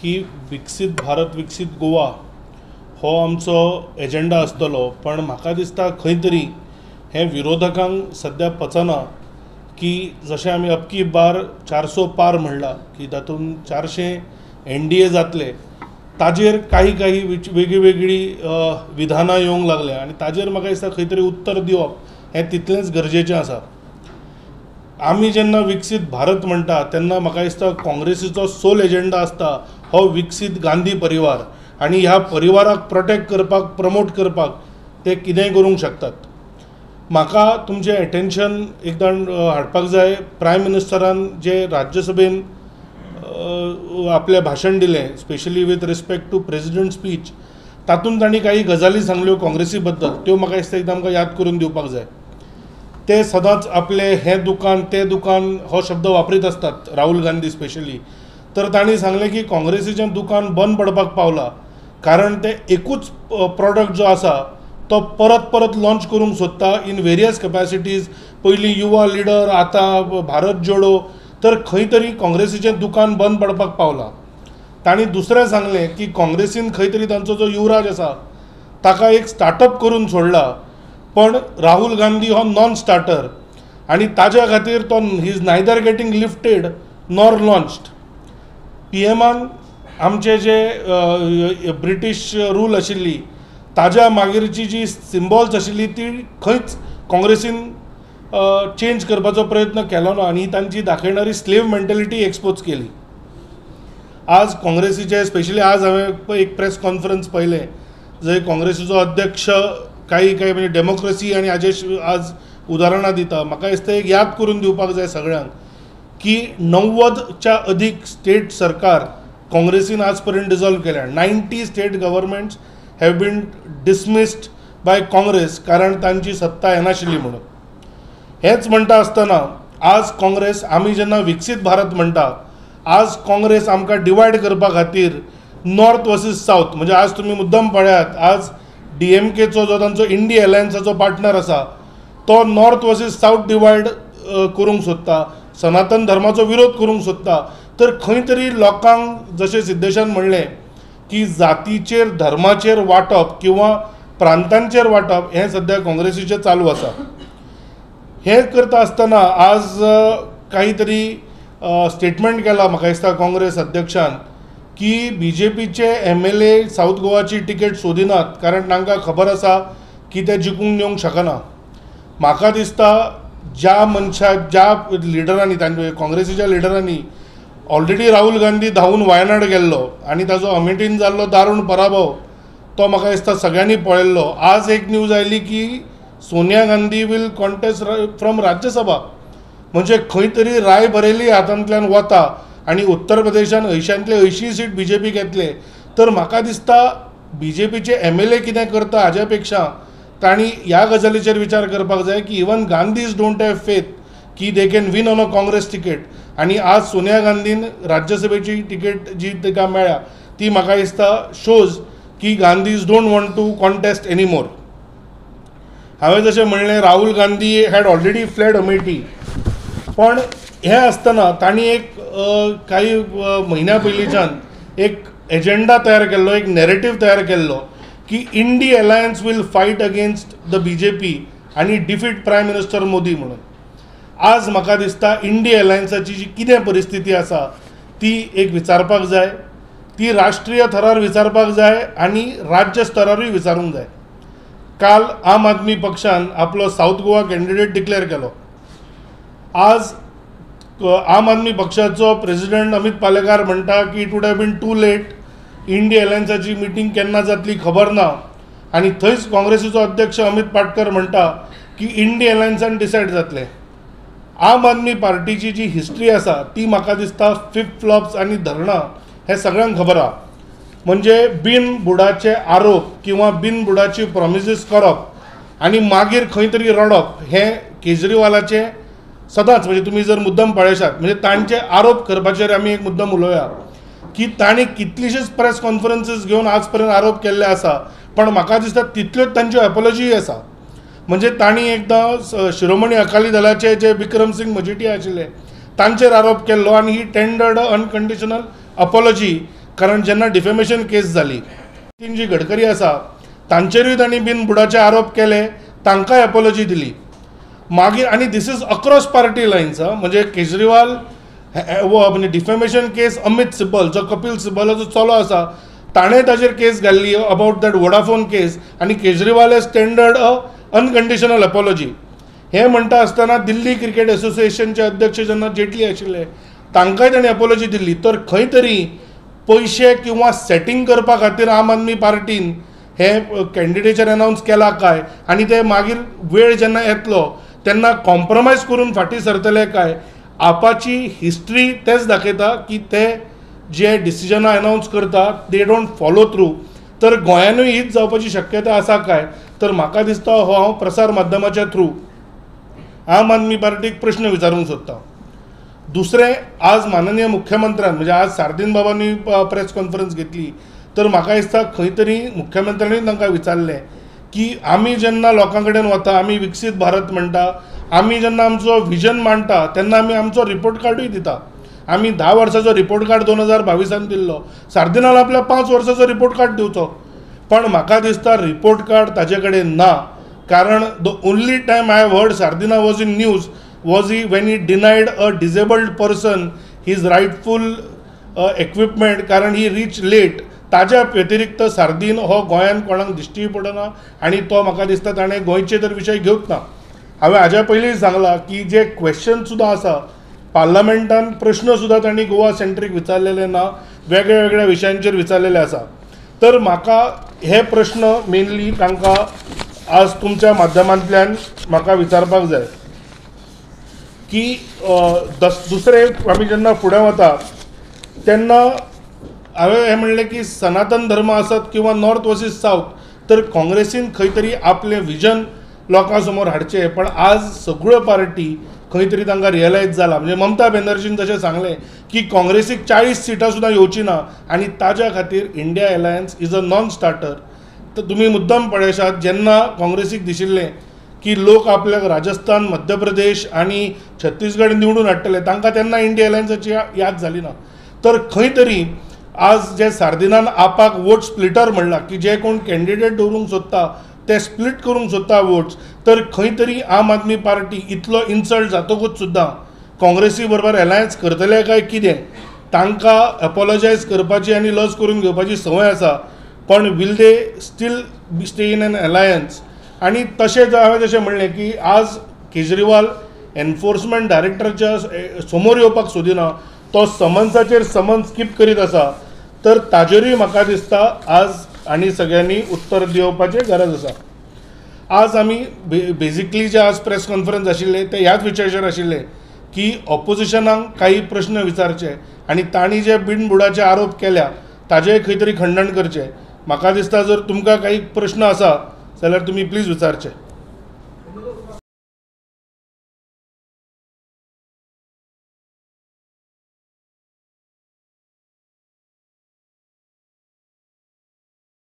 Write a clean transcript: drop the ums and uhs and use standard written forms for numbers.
की विकसित भारत विकसित गोवा हो आमचो एजेंडा आसतलो, पण म्हाका दिसता खंय तरी हे विरोधकांक सद्या पचना की जशें आमी अबकी बार 400 पार म्हणला की तातूंत 400 NDA जातले, ताजेर काही वेगळी वेगळी विधानां येवंक लागल्या आनी ताजेर म्हाका दिसता खंय तरी उत्तर दिवप हें तितलेंच गरजेचें आसा. आमी जेन्ना विकसीत भारत म्हणटा तेन्ना म्हाका दिसता काँग्रेसीचो सोल एजेंडा आसता हो विकसीत गांधी परिवार, आनी ह्या परिवाराक प्रोटेक्ट करपाक प्रमोट करपाक ते कितेंय करूंक शकतात. म्हाका तुमचें एटेन्शन एकदां हाडपाक जाय. प्रायम मिनिस्टरान जे राज्यसभेन आपलें भाशण दिलें, specially with respect to president speech, तातूंत तांणी काही गजाली सांगल्यो काँग्रेसी बद्दल, त्यो म्हाका दिसता एकदां आमकां याद करून दिवपाक जाय. ते सदांच आपले हें दुकान तें दुकान हो शब्द वापरीत असतात, राहुल गांधी स्पेशली. तर तांणी सांगलें की काँग्रेसीचें दुकान बंद पडपाक पावलां कारण ते एकूच प्रॉडक्ट जो आसा तो परत परत लॉन्च करूंक सोदता इन वेरियस कॅपॅसिटीज. पयलीं युवा लिडर, आतां भारत जोडो. तर खंय तरी काँग्रेसीचें दुकान बंद पडपाक पावलां. तांणी दुसरें सांगलें की काँग्रेसीन खंय तरी तांचो जो युवराज आसा ताका एक स्टार्टअप करून सोडला, पण राहुल गांधी हो नॉन स्टार्टर आनी ताज्या खातीर तो ही is neither getting lifted nor launched. PMन आमचे जे ब्रिटीश रूल आशिल्ली ताज्या मागीरची जी सिम्बॉल्स आशिल्ली ती खंयच काँग्रेसीन चेंज करपाचो प्रयत्न केलो ना आनी तांची दाखयणारी स्लेव मेंटेलिटी एक्सपोज केली. आज काँग्रेसीचे स्पेशली आज हांवें एक प्रेस कॉन्फरन्स पळयलें जंय काँग्रेसीचो अध्यक्ष काही म्हणजे डेमोक्रेसी आनी हाजे आज उदाहरणां दिता. म्हाका दिसता एक याद करून दिवपाक जाय सगळ्यांक की 90च्या अधिक स्टेट सरकार काँग्रेसीन आज पर्यंत डिजॉल्व केल्या. 90 state governments have been dismissed by Congress कारण तांची सत्ता येनाशिल्ली म्हणून. हेच म्हणटा आसतना आज काँग्रेस, आमी जेन्ना विकसीत भारत म्हणटा, आज काँग्रेस आमकां डिवायड करपा खातीर नॉर्थ वर्सीस सावथ, म्हणजे आज तुमी मुद्दम पळयात आज DMKचो जो तांचो इंडी अलायन्साचो पार्टनर आसा तो नॉर्थ वर्सीस सावथ डिवायड करूंक सोदता, सनातन धर्माचो विरोध करूंक सोदता. तर खंय तरी लोकांक जशें सिद्धेशान म्हणलें की जातीचेर धर्माचेर वांटप किंवा प्रांतांचेर वांटप हें सद्या काँग्रेसीचें चालू आसा. हें करता आसतना आज काही तरी स्टेटमेंट केला म्हाका दिसता काँग्रेस अध्यक्षान की BJPचे MLA साऊथ गोवाची तिकेट सोदिनात कारण तांकां खबर आसा की ते जिखूंक येवंक शकना. म्हाका दिसता ज्या लिडरांनी काँग्रेसीच्या लिडरांनी ऑलरेडी राहुल गांधी धांवून वायनाड गेल्लो आनी ताजो अमेठीन जाल्लो दारूण पराभव तो म्हाका दिसता सगळ्यांनी पळयल्लो. आज एक न्यूज आयली की Sonia Gandhi will contest from Rajya Sabha, म्हणजे खंय तरी रायबरेली हातांतल्यान वता आनी उत्तर प्रदेशान 80तले सीट BJP घेतले. तर म्हाका दिसता BJPचे MLA कितें करता हाज्या पेक्षा तांणी ह्या गजालीचेर विचार करपाक जाय की even Gandhis don't have faith की they can win on a Congress ticket. आनी आज सोनिया गांधीन राज्यसभेची तिकेट जी तिका मेळ्ळ्या ती म्हाका दिसता शोज की Gandhis don't want to contest any more. हांवें जशें म्हणलें Rahul Gandhi had already failed Amethi, पण हें आसतना तांणी एक काही म्हयन्या पयलींच्यान एक एजेंडा तयार केल्लो, एक नॅरेटीव तयार केल्लो की INDI alliance will fight against the BJP आनी डिफीट प्रायम मिनिस्टर मोदी म्हणून. आज म्हाका दिसता इंडी अलायन्साची जी कितें परिस्थिती आसा ती एक विचारपाक जाय, ती राष्ट्रीय थरार विचारपाक जाय आनी राज्य स्तरारूय विचारूंक जाय. काल आम आदमी पक्षान आपलो साऊथ गोवा कॅन्डिडेट डिक्लेअर केलो. आज आम आदमी पक्षाचो प्रेसिडेंट अमित पालेकार म्हणटा की it would have been too late, INDI अलायन्साची मिटींग केन्ना जातली खबर ना. आनी थंयच काँग्रेसीचो अध्यक्ष अमित पाटकर म्हणटा की इंडी अलायन्सान डिसायड जातलें. आम आदमी पार्टीची जी हिस्ट्री आसा ती म्हाका दिसता फ्लिप फ्लॉप्स आनी धरणां हें सगळ्यांक खबर आहा. म्हणजे बिनबुडाचे आरोप किंवा बिनबुडाची प्रॉमिसीस करप आनी मागीर खंय तरी रडप हें केजरीवालाचें सदांच. म्हणजे तुमी जर मुद्दम पळयशात म्हणजे तांचे आरोप करपाचेर आमी एक मुद्दम उलोवया की तांणी कितलीशीच प्रेस कॉन्फरन्सीस घेवन आज पर्यंत आरोप केल्ले आसा, पण म्हाका दिसता तितल्योच तांच्यो एपॉलॉजी आसा. म्हणजे तांणी एकदां शिरोमणी अकाली दलाचे जे विक्रम सिंग मजीठी आशिल्ले तांचेर आरोप केल्लो आनी ही टेंडर्ड अनकंडिशनल अपॉलॉजी कारण जेन्ना डिफेमेशन केस जाली तीन जी गडकरी आसा तांचेरूय तांणी बिनबुडाचे आरोप केले, तांकांय एपॉलॉजी दिली मागीर. आनी this is across party lines. म्हणजे केजरीवाल म्हणजे डिफेमेशन केस अमित सिब्बल जो कपिल सिब्बलाचो चलो आसा ताणें ताजेर केस घाल्ली अबाउट दॅट वोडाफोन केस, आनी केजरीवाल हॅज टेंडर्ड अनकंडिशनल एपॉलॉजी. हे म्हणटा आसतना दिल्ली क्रिकेट असोसिएशनचे अध्यक्ष जेन्ना जेटली आशिल्ले तांकांय ताणें एपॉलॉजी दिल्ली. तर खंय तरी पयशे किंवा सेटींग करपा खातीर आम आदमी पार्टीन हे कॅन्डिडेचर अनावन्स केला काय, आनी ते मागीर वेळ जेन्ना येतलो तेन्ना कॉम्प्रमायज करून फाटीं सरतले काय, आपाची हिस्ट्री तेच दाखयता की ते जे डिसिजनां अनावन्स करता दे डोंट फॉलो थ्रू. तर गोंयानूय हीच जावपाची शक्यता आसा काय, तर म्हाका दिसता हो हांव प्रसार माध्यमाच्या थ्रू आम आदमी पार्टीक प्रश्न विचारूंक सोदता. दुसरें, आज माननीय मुख्यमंत्र्यान म्हणजे आज सार्दीन बाबांनी प्रेस कॉन्फरन्स घेतली तर म्हाका दिसता खंय तरी मुख्यमंत्र्यांनी तांकां विचारलें की आमी जेन्ना लोकां कडेन वता, आमी विकसीत भारत म्हणटा, आमी जेन्ना आमचो विजन मांडटा तेन्ना आमी आमचो रिपोर्ट कार्डूय दिता. आमी 10 वर्साचो रिपोर्ट कार्ड 2022 दिल्लो, सार्दिनाल आपल्या 5 वर्साचो रिपोर्ट कार्ड दिवचो. पण म्हाका दिसता रिपोर्ट कार्ड ताजे कडेन ना, कारण the only time I have heard Sardinha was in news was he when he denied a disabled person his rightful equipment कारण ही रीच लेट. ताज्या व्यतिरिक्त सार्दीन हो गोंयान कोणाक दिश्टी पडना, आनी तो म्हाका दिसता ताणें गोंयचे तर विशय घेवच ना. हांवें हाज्या पयलीं सांगलां की जे क्वेश्चन सुद्दां आसा पार्लमेंटान प्रश्न सुद्दां तांणी गोवा सेंट्रीक विचारलेले ना, वेगळ्या वेगळ्या विशयांचेर विचारलेले आसा. तर म्हाका हे प्रश्न मेनली तांकां आज तुमच्या माध्यमांतल्यान म्हाका विचारपाक जाय की दुसरे आमी जेन्ना फुडें वता तेन्ना हांवें हें म्हणलें की सनातन धर्म आसत किंवा नॉर्थ वर्सीस सावथ तर काँग्रेसीन खंय तरी आपलें विजन लोकां समोर हाडचें. पण आज सगळ्यो पार्टी खंय तरी तांकां रियलायज जाला. म्हणजे ममता बॅनर्जीन जशें सांगलें की काँग्रेसीक 40 सिटां सुद्दां येवची ना आनी ताज्या खातीर India alliance is a non starter. तर तुमी मुद्दम पळयशात जेन्ना काँग्रेसीक दिशिल्लें की लोक आपल्याक राजस्थान, मध्य प्रदेश आनी छत्तीसगड निवडून हाडटले, तांकां तेन्ना इंडिया अलायन्साची याद जाली ना. तर खंय तरी आज जे सार्दिनान आपाक वोट स्प्लिटर म्हणलां की जे कोण कॅन्डिडेट दवरूंक सोदता ते स्प्लिट करूंक सोदता वोट्स, तर खंय तरी आम आदमी पार्टी इतलो इन्सल्ट जातकूच सुद्दां काँग्रेसी बरोबर अलायन्स करतले काय कितें, तांकां एपॉलॉजायज करपाची आनी लज करून घेवपाची संवय आसा. पण will they still stay in an alliance. आनी तशेंच हांवें जशें म्हणलें की आज केजरीवाल एनफोर्समेंट डायरेक्टराच्या समोर येवपाक सोदिना, तो समन्साचेर समन्स स्कीप करीत आसा. तर ताजेरूय म्हाका दिसता आज आनी सगळ्यांनी उत्तर दिवपाचें गरज आसा. आज आमी बेजिकली जे आज प्रेस कॉन्फरन्स आशिल्ले ते ह्याच विशयाचेर आशिल्ले की ऑपोजिशनाक काही प्रश्न विचारचे आनी तांणी जे बिनबुडाचे आरोप केल्या ताजेय खंय तरी खंडन करचें. म्हाका दिसता जर तुमकां काही प्रश्न आसा जाल्यार तुमी प्लीज विचारचे.